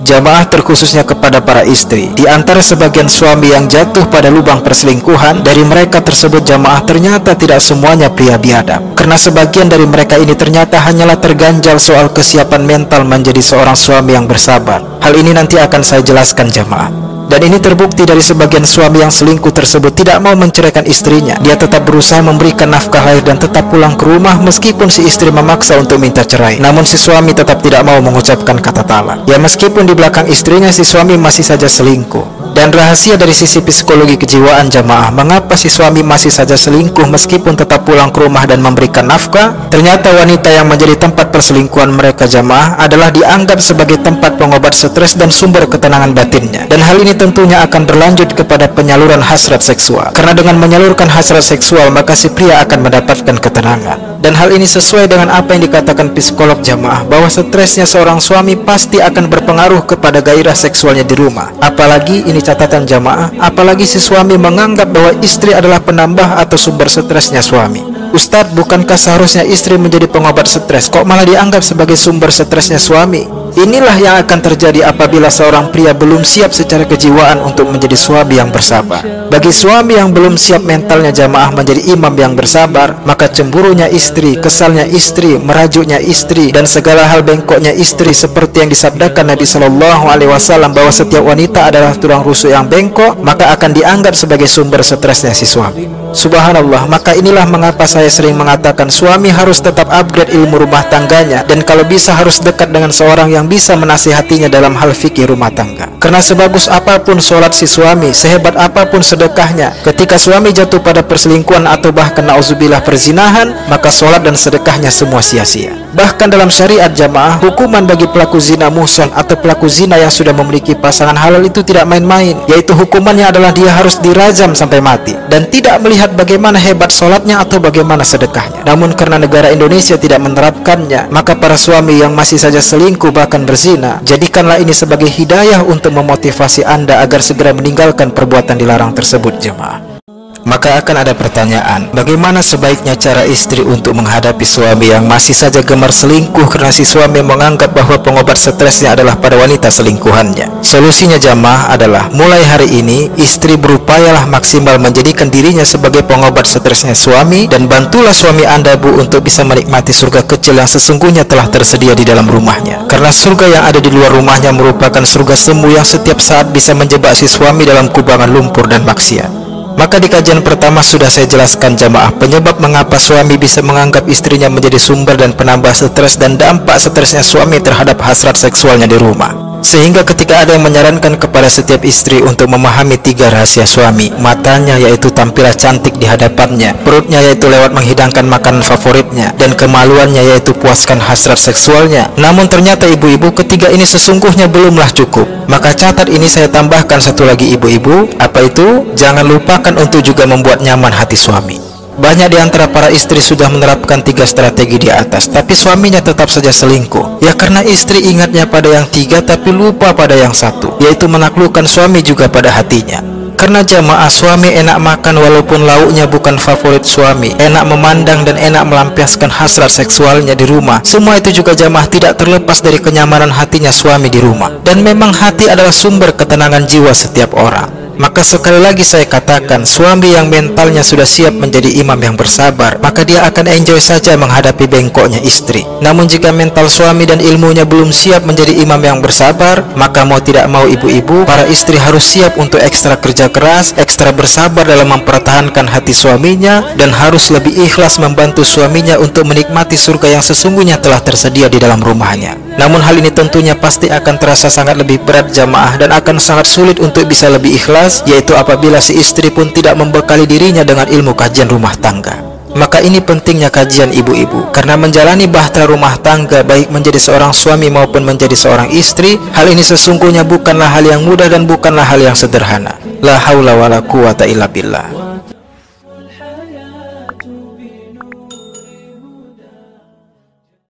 Jamaah terkhususnya kepada para istri. Di antara sebagian suami yang jatuh pada lubang perselingkuhan, dari mereka tersebut jamaah ternyata tidak semuanya pria biadab. Karena sebagian dari mereka ini ternyata hanyalah terganjal soal kesiapan mental menjadi seorang suami yang bersabar. Hal ini nanti akan saya jelaskan jamaah. Dan ini terbukti dari sebagian suami yang selingkuh tersebut tidak mau menceraikan istrinya. Dia tetap berusaha memberikan nafkah lahir dan tetap pulang ke rumah meskipun si istri memaksa untuk minta cerai. Namun si suami tetap tidak mau mengucapkan kata talak. Ya meskipun di belakang istrinya si suami masih saja selingkuh. Dan rahasia dari sisi psikologi kejiwaan jamaah, mengapa si suami masih saja selingkuh meskipun tetap pulang ke rumah dan memberikan nafkah? Ternyata wanita yang menjadi tempat perselingkuhan mereka jamaah adalah dianggap sebagai tempat pengobat stres dan sumber ketenangan batinnya. Dan hal ini tentunya akan berlanjut kepada penyaluran hasrat seksual. Karena dengan menyalurkan hasrat seksual, maka si pria akan mendapatkan ketenangan. Dan hal ini sesuai dengan apa yang dikatakan psikolog jamaah, bahwa stresnya seorang suami pasti akan berpengaruh kepada gairah seksualnya di rumah. Apalagi, ini catatan jamaah, apalagi si suami menganggap bahwa istri adalah penambah atau sumber stresnya suami. Ustadz, bukankah seharusnya istri menjadi pengobat stres, kok malah dianggap sebagai sumber stresnya suami? Inilah yang akan terjadi apabila seorang pria belum siap secara kejiwaan untuk menjadi suami yang bersabar. Bagi suami yang belum siap mentalnya jamaah menjadi imam yang bersabar, maka cemburunya istri, kesalnya istri, merajuknya istri, dan segala hal bengkoknya istri seperti yang disabdakan Nabi SAW bahwa setiap wanita adalah tulang rusuk yang bengkok, maka akan dianggap sebagai sumber stresnya si suami. Subhanallah, maka inilah mengapa saya sering mengatakan suami harus tetap upgrade ilmu rumah tangganya, dan kalau bisa harus dekat dengan seorang yang bisa menasihatinya dalam hal fikih rumah tangga. Karena sebagus apapun sholat si suami, sehebat apapun sedekahnya, ketika suami jatuh pada perselingkuhan atau bahkan na'udzubillah perzinahan, maka sholat dan sedekahnya semua sia-sia. Bahkan dalam syariat jamaah, hukuman bagi pelaku zina muhsan atau pelaku zina yang sudah memiliki pasangan halal itu tidak main-main, yaitu hukumannya adalah dia harus dirajam sampai mati, dan tidak melihat bagaimana hebat sholatnya atau bagaimana sedekahnya. Namun karena negara Indonesia tidak menerapkannya, maka para suami yang masih saja selingkuh bahkan berzina, jadikanlah ini sebagai hidayah untuk memotivasi Anda agar segera meninggalkan perbuatan dilarang tersebut jemaah. Maka akan ada pertanyaan, bagaimana sebaiknya cara istri untuk menghadapi suami yang masih saja gemar selingkuh karena si suami menganggap bahwa pengobat stresnya adalah pada wanita selingkuhannya? Solusinya jamaah adalah, mulai hari ini istri berupayalah maksimal menjadikan dirinya sebagai pengobat stresnya suami, dan bantulah suami Anda bu untuk bisa menikmati surga kecil yang sesungguhnya telah tersedia di dalam rumahnya. Karena surga yang ada di luar rumahnya merupakan surga semu yang setiap saat bisa menjebak si suami dalam kubangan lumpur dan maksiat. Maka di kajian pertama sudah saya jelaskan jamaah penyebab mengapa suami bisa menganggap istrinya menjadi sumber dan penambah stres dan dampak stresnya suami terhadap hasrat seksualnya di rumah. Sehingga ketika ada yang menyarankan kepada setiap istri untuk memahami 3 rahasia suami, matanya yaitu tampillah cantik di hadapannya, perutnya yaitu lewat menghidangkan makanan favoritnya, dan kemaluannya yaitu puaskan hasrat seksualnya. Namun ternyata ibu-ibu, ketiga ini sesungguhnya belumlah cukup. Maka catat ini saya tambahkan satu lagi ibu-ibu, apa itu? Jangan lupakan untuk juga membuat nyaman hati suami. Banyak di antara para istri sudah menerapkan 3 strategi di atas, tapi suaminya tetap saja selingkuh. Ya karena istri ingatnya pada yang 3 tapi lupa pada yang 1, yaitu menaklukkan suami juga pada hatinya. Karena jamaah, suami enak makan walaupun lauknya bukan favorit suami, enak memandang dan enak melampiaskan hasrat seksualnya di rumah. Semua itu juga jamaah tidak terlepas dari kenyamanan hatinya suami di rumah. Dan memang hati adalah sumber ketenangan jiwa setiap orang. Maka sekali lagi saya katakan, suami yang mentalnya sudah siap menjadi imam yang bersabar, maka dia akan enjoy saja menghadapi bengkoknya istri. Namun jika mental suami dan ilmunya belum siap menjadi imam yang bersabar, maka mau tidak mau ibu-ibu, para istri harus siap untuk ekstra kerja keras, ekstra bersabar dalam mempertahankan hati suaminya, dan harus lebih ikhlas membantu suaminya untuk menikmati surga yang sesungguhnya telah tersedia di dalam rumahnya. Namun hal ini tentunya pasti akan terasa sangat lebih berat jamaah, dan akan sangat sulit untuk bisa lebih ikhlas, yaitu apabila si istri pun tidak membekali dirinya dengan ilmu kajian rumah tangga. Maka ini pentingnya kajian ibu-ibu, karena menjalani bahtera rumah tangga baik menjadi seorang suami maupun menjadi seorang istri, hal ini sesungguhnya bukanlah hal yang mudah dan bukanlah hal yang sederhana. La haula wala quwata illa billah.